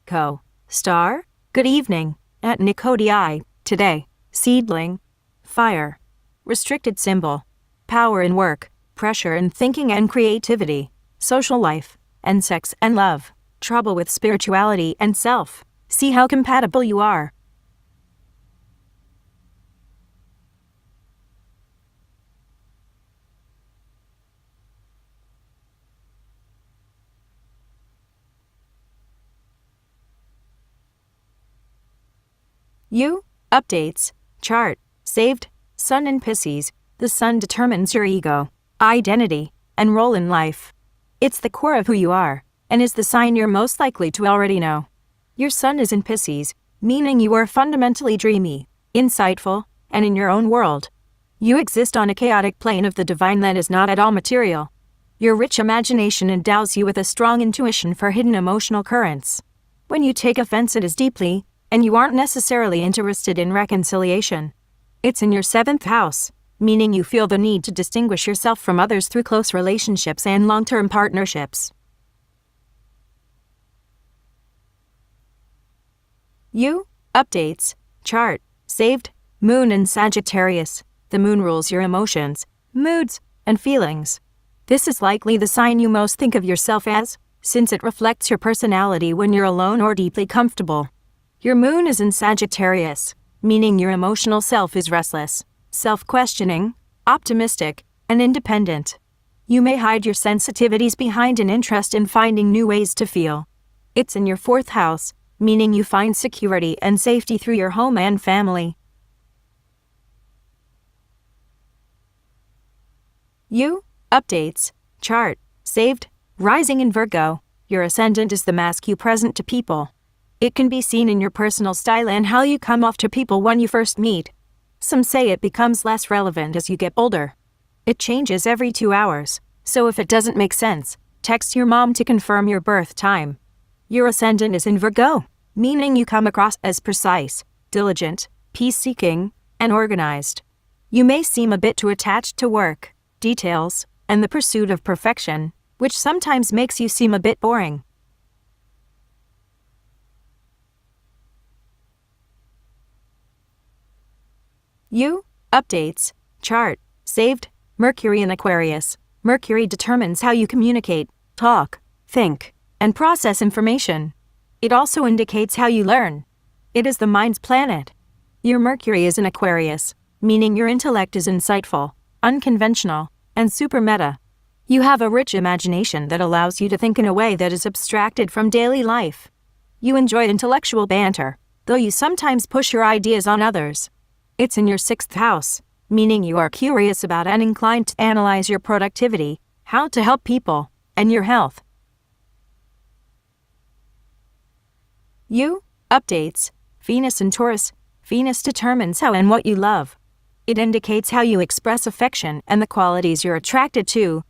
Co. Star, good evening. At Nicodii, today. Seedling. Fire. Restricted symbol. Power in work, pressure in thinking and creativity, social life, and sex and love. Trouble with spirituality and self. See how compatible you are. You, updates, chart, saved, Sun in Pisces. The Sun determines your ego, identity, and role in life. It's the core of who you are, and is the sign you're most likely to already know. Your Sun is in Pisces, meaning you are fundamentally dreamy, insightful, and in your own world. You exist on a chaotic plane of the divine that is not at all material. Your rich imagination endows you with a strong intuition for hidden emotional currents. When you take offense, it is deeply, and you aren't necessarily interested in reconciliation. It's in your 7th house, meaning you feel the need to distinguish yourself from others through close relationships and long-term partnerships. You, updates, chart, saved, Moon in Sagittarius. The Moon rules your emotions, moods, and feelings. This is likely the sign you most think of yourself as, since it reflects your personality when you're alone or deeply comfortable. Your Moon is in Sagittarius, meaning your emotional self is restless, self-questioning, optimistic, and independent. You may hide your sensitivities behind an interest in finding new ways to feel. It's in your 4th house, meaning you find security and safety through your home and family. You, updates, chart, saved, rising in Virgo. Your ascendant is the mask you present to people. It can be seen in your personal style and how you come off to people when you first meet. Some say it becomes less relevant as you get older. It changes every 2 hours, so if it doesn't make sense, text your mom to confirm your birth time. Your ascendant is in Virgo, meaning you come across as precise, diligent, peace-seeking, and organized. You may seem a bit too attached to work, details, and the pursuit of perfection, which sometimes makes you seem a bit boring. You, updates, chart, saved, Mercury in Aquarius. Mercury determines how you communicate, talk, think, and process information. It also indicates how you learn. It is the mind's planet. Your Mercury is in Aquarius, meaning your intellect is insightful, unconventional, and super meta. You have a rich imagination that allows you to think in a way that is abstracted from daily life. You enjoy intellectual banter, though you sometimes push your ideas on others. It's in your 6th house, meaning you are curious about and inclined to analyze your productivity, how to help people, and your health. You, updates, Venus in Taurus. Venus determines how and what you love. It indicates how you express affection and the qualities you're attracted to.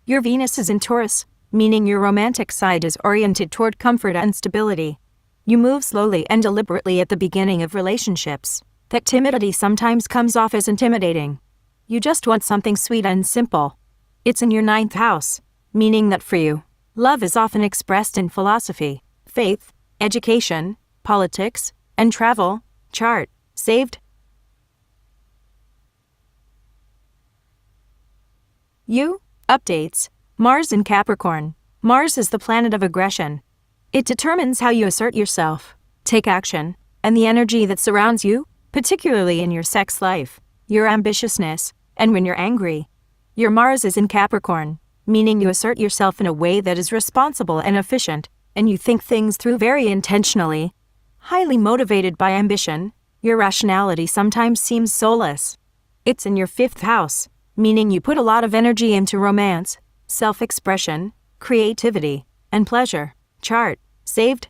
Your Venus is in Taurus, meaning your romantic side is oriented toward comfort and stability. You move slowly and deliberately at the beginning of relationships. That timidity sometimes comes off as intimidating. You just want something sweet and simple. It's in your 9th house, meaning that for you, love is often expressed in philosophy, faith, education, politics, and travel. Chart, saved. You, updates, Mars in Capricorn. Mars is the planet of aggression. It determines how you assert yourself, take action, and the energy that surrounds you, particularly in your sex life, your ambitiousness, and when you're angry. Your Mars is in Capricorn, meaning you assert yourself in a way that is responsible and efficient, and you think things through very intentionally. Highly motivated by ambition, your rationality sometimes seems soulless. It's in your 5th house, meaning you put a lot of energy into romance, self-expression, creativity, and pleasure. Chart, saved.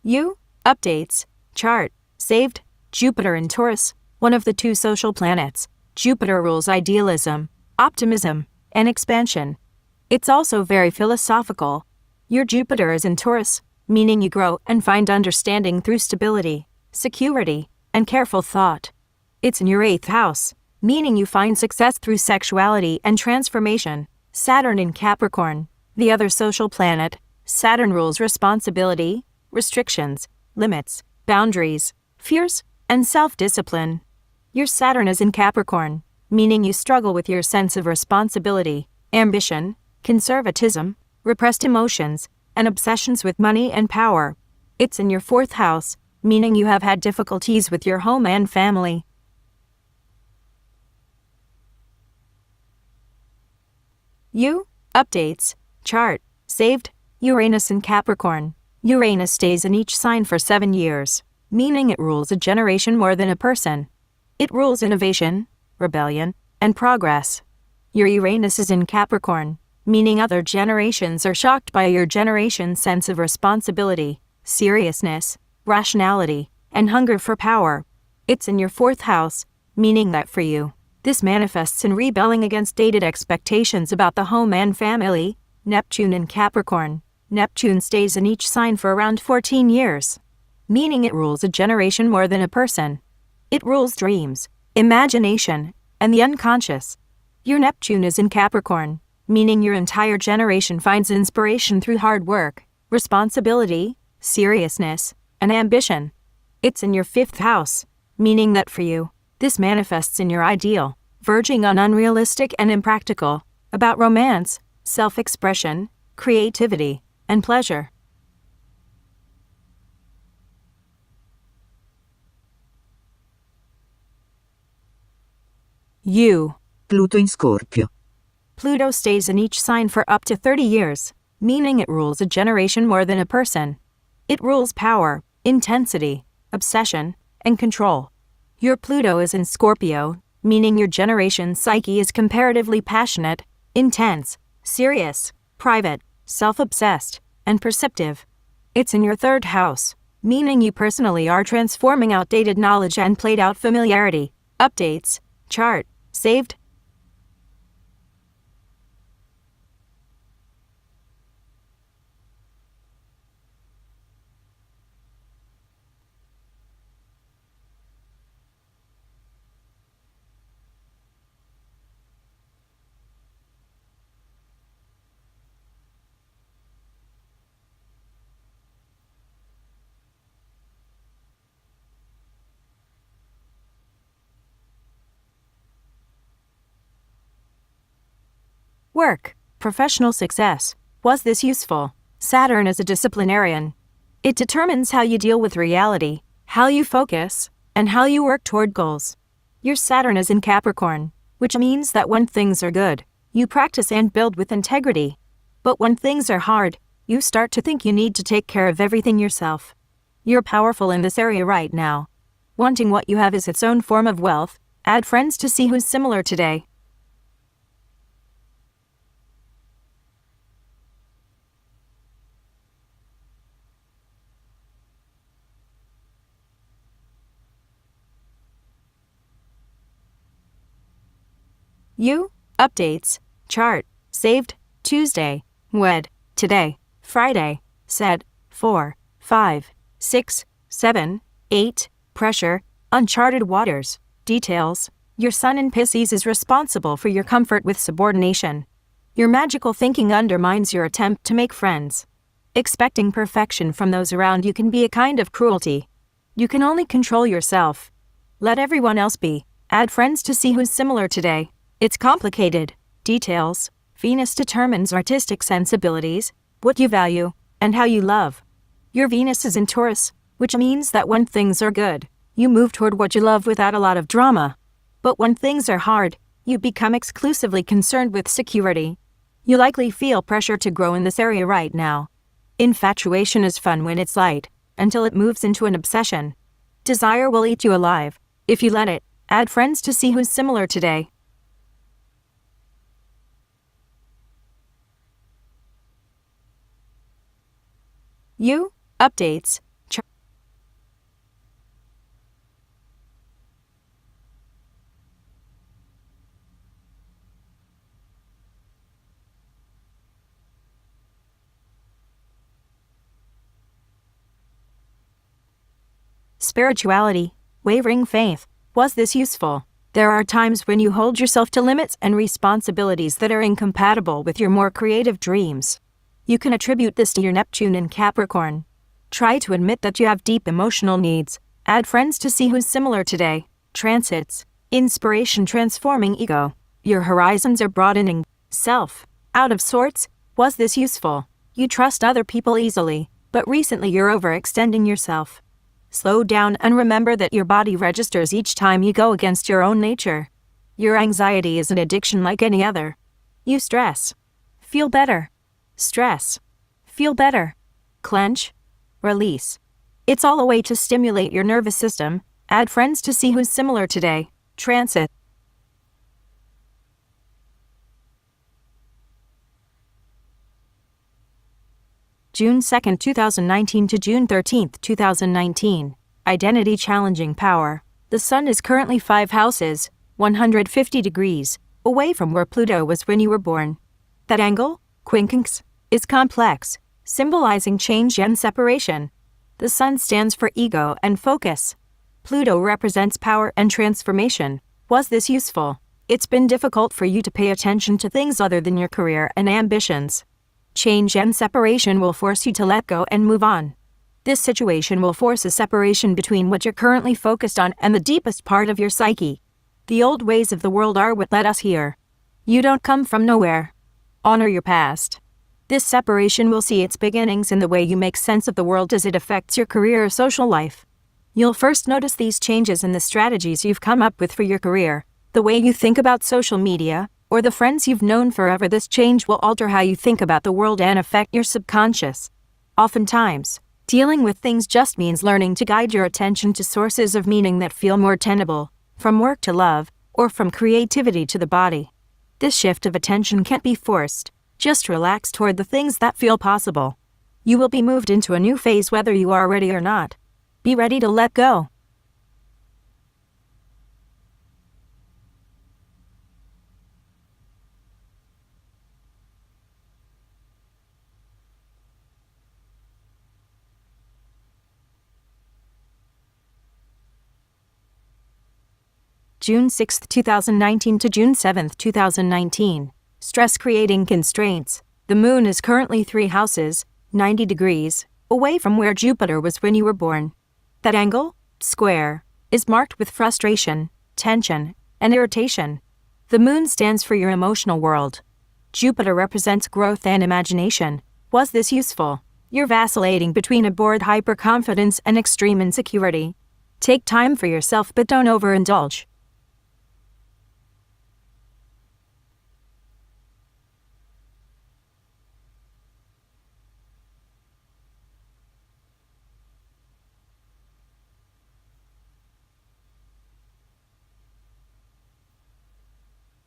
You, updates, chart, saved, Jupiter in Taurus. One of the 2 social planets. Jupiter rules idealism, optimism, and expansion. It's also very philosophical. Your Jupiter is in Taurus, meaning you grow and find understanding through stability, security, and careful thought. It's in your 8th house, meaning you find success through sexuality and transformation. Saturn in Capricorn, The other social planet, Saturn, rules responsibility, restrictions, limits, boundaries, fears, and self-discipline. Your Saturn is in Capricorn, meaning you struggle with your sense of responsibility, ambition, conservatism, repressed emotions, and obsessions with money and power. It's in your 4th house, meaning you have had difficulties with your home and family. Updates, chart, saved, Uranus in Capricorn. Uranus stays in each sign for 7 years, meaning it rules a generation more than a person. It rules innovation, rebellion, and progress. Your Uranus is in Capricorn, meaning other generations are shocked by your generation's sense of responsibility, seriousness, rationality, and hunger for power. It's in your 4th house, meaning that for you, this manifests in rebelling against dated expectations about the home and family. Neptune in Capricorn. Neptune stays in each sign for around 14 years, meaning it rules a generation more than a person. It rules dreams, imagination, and the unconscious. Your Neptune is in Capricorn, meaning your entire generation finds inspiration through hard work, responsibility, seriousness, and ambition. It's in your 5th house, meaning that for you, this manifests in your ideal, verging on unrealistic and impractical, about romance, self-expression, creativity, and pleasure. Pluto in Scorpio. Pluto stays in each sign for up to 30 years, meaning it rules a generation more than a person. It rules power, intensity, obsession, and control. Your Pluto is in Scorpio, meaning your generation's psyche is comparatively passionate, intense, serious, private, self-obsessed, and perceptive. It's in your 3rd house, meaning you personally are transforming outdated knowledge and played-out familiarity. Updates, chart, saved. Work, professional success. Was this useful? Saturn is a disciplinarian. It determines how you deal with reality, how you focus, and how you work toward goals. Your Saturn is in Capricorn, which means that when things are good, you practice and build with integrity. But when things are hard, you start to think you need to take care of everything yourself. You're powerful in this area right now. Wanting what you have is its own form of wealth. Add friends to see who's similar today. Updates, chart, saved, Tuesday, wed, today, Friday, said, 4, 5, 6, 7, 8, pressure, uncharted waters, details. Your Sun in Pisces is responsible for your comfort with subordination. Your magical thinking undermines your attempt to make friends. Expecting perfection from those around you can be a kind of cruelty. You can only control yourself. Let everyone else be. Add friends to see who's similar today. It's complicated. Details. Venus determines artistic sensibilities, what you value, and how you love. Your Venus is in Taurus, which means that when things are good, you move toward what you love without a lot of drama. But when things are hard, you become exclusively concerned with security. You likely feel pressure to grow in this area right now. Infatuation is fun when it's light, until it moves into an obsession. Desire will eat you alive, if you let it. Add friends to see who's similar today. Updates. Spirituality, wavering faith. Was this useful? There are times when you hold yourself to limits and responsibilities that are incompatible with your more creative dreams. You can attribute this to your Neptune in Capricorn. Try to admit that you have deep emotional needs. Add friends to see who's similar today. Transits. Inspiration transforming ego. Your horizons are broadening. Self. Out of sorts. Was this useful? You trust other people easily, but recently you're overextending yourself. Slow down and remember that your body registers each time you go against your own nature. Your anxiety is an addiction like any other. You stress. Feel better. Stress. Feel better. Clench. Release. It's all a way to stimulate your nervous system. Add friends to see who's similar today. Transit. June 2, 2019 to June 13, 2019. Identity challenging power. The Sun is currently 5 houses, 150 degrees, away from where Pluto was when you were born. That angle, quincunx, is complex, symbolizing change and separation. The Sun stands for ego and focus. Pluto represents power and transformation. Was this useful? It's been difficult for you to pay attention to things other than your career and ambitions. Change and separation will force you to let go and move on. This situation will force a separation between what you're currently focused on and the deepest part of your psyche. The old ways of the world are what led us here. You don't come from nowhere. Honor your past. This separation will see its beginnings in the way you make sense of the world as it affects your career or social life. You'll first notice these changes in the strategies you've come up with for your career, the way you think about social media, or the friends you've known forever. This change will alter how you think about the world and affect your subconscious. Oftentimes, dealing with things just means learning to guide your attention to sources of meaning that feel more tenable, from work to love, or from creativity to the body. This shift of attention can't be forced. Just relax toward the things that feel possible. You will be moved into a new phase whether you are ready or not. Be ready to let go. June 6, 2019 to June 7, 2019. Stress-creating constraints. The Moon is currently 3 houses, 90 degrees, away from where Jupiter was when you were born. That angle, square, is marked with frustration, tension, and irritation. The Moon stands for your emotional world. Jupiter represents growth and imagination. Was this useful? You're vacillating between a bored hyperconfidence and extreme insecurity. Take time for yourself but don't overindulge.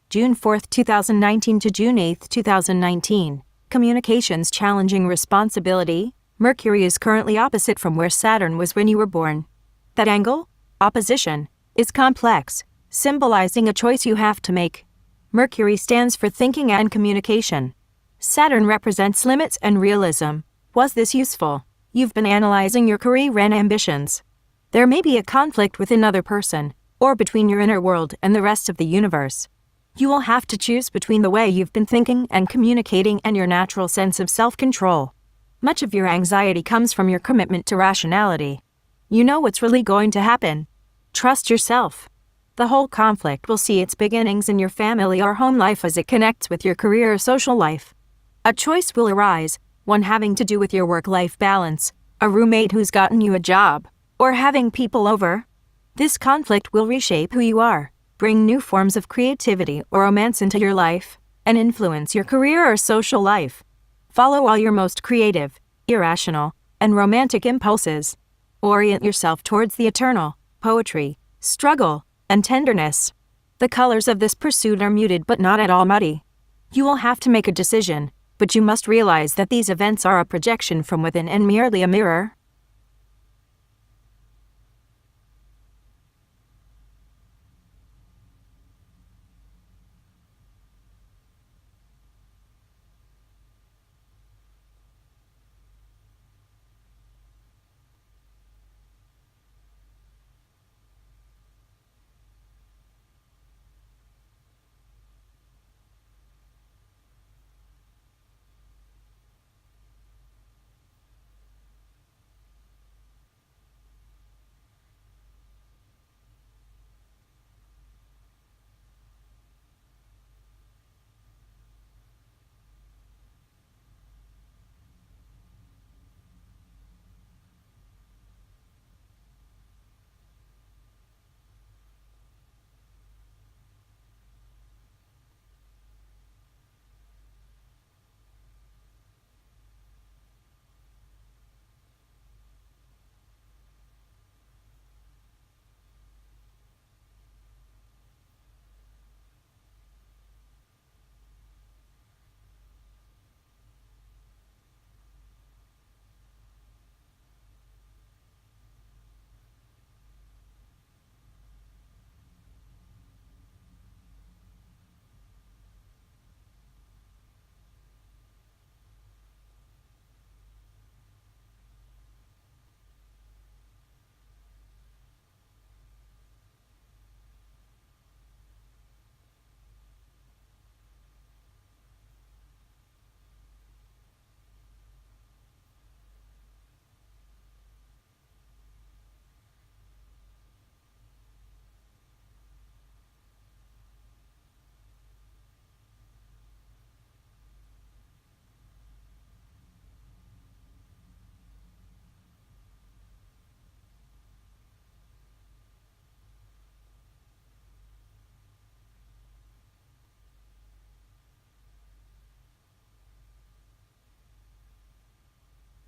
June 4, 2019 to June 8, 2019. Communications challenging responsibility. Mercury is currently opposite from where Saturn was when you were born. That angle, opposition, is complex, symbolizing a choice you have to make. Mercury stands for thinking and communication. Saturn represents limits and realism. Was this useful? You've been analyzing your career and ambitions. There may be a conflict with another person, or between your inner world and the rest of the universe. You will have to choose between the way you've been thinking and communicating and your natural sense of self-control. Much of your anxiety comes from your commitment to rationality. You know what's really going to happen. Trust yourself. The whole conflict will see its beginnings in your family or home life as it connects with your career or social life. A choice will arise, one having to do with your work-life balance, a roommate who's gotten you a job, or having people over. This conflict will reshape who you are, bring new forms of creativity or romance into your life, and influence your career or social life. Follow all your most creative, irrational, and romantic impulses. Orient yourself towards the eternal, poetry, struggle, and tenderness. The colors of this pursuit are muted but not at all muddy. You will have to make a decision, but you must realize that these events are a projection from within and merely a mirror.